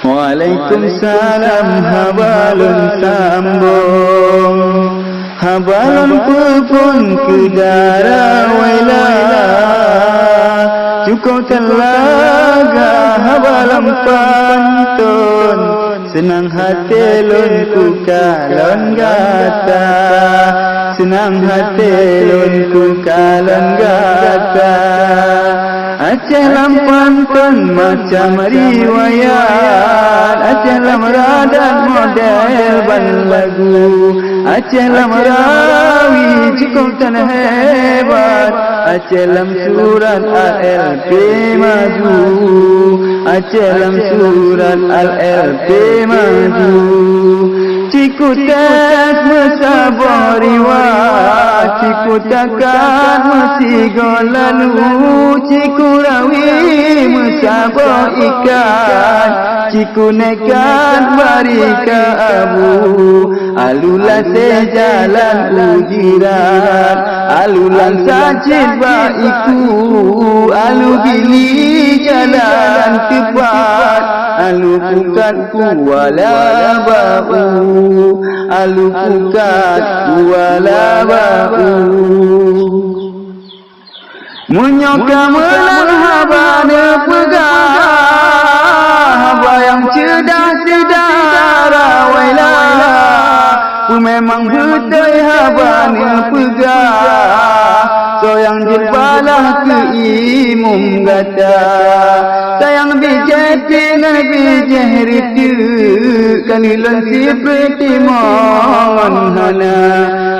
Waalaikumsalam habalun sambung habalun pun ke darah wala cukup telaga habalam pantun senang hati lun ku kalon gata senang hati lun ku kalon gata Aceh pantun macam riwayat Aceh radat model ban lagu Aceh rawi cukup tan hebat Aceh surat ALP maju Aceh surat ALP maju Cikutat mesabah riwayat Cikutakan masih golalu Cikurawi mesabah ikan Cikunekan barika abu Alulan sejalan ujiran Alulan sajid baiku Alu gili jalan tepat Alu pukat kuala bau Alu pukat kuala bau Munyoka melang habana pegang Haba yang cerdas sedara wala Ku memang betul habana pegang Soyang jilbalah ke imum gata Sayang bijak dengan bijak ritu Kalilan seperti mohon hana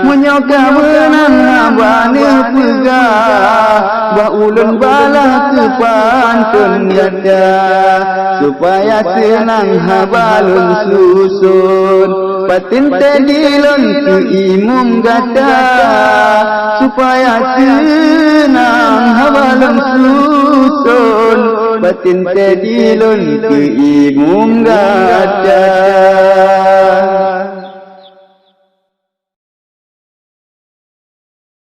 Menyoka menang habana pegang Baulun balah ke pantun gata Supaya senang habalun susun Patin tedilun ke imum gata Supaya senang habalun susun Patin tedilun ke imum gata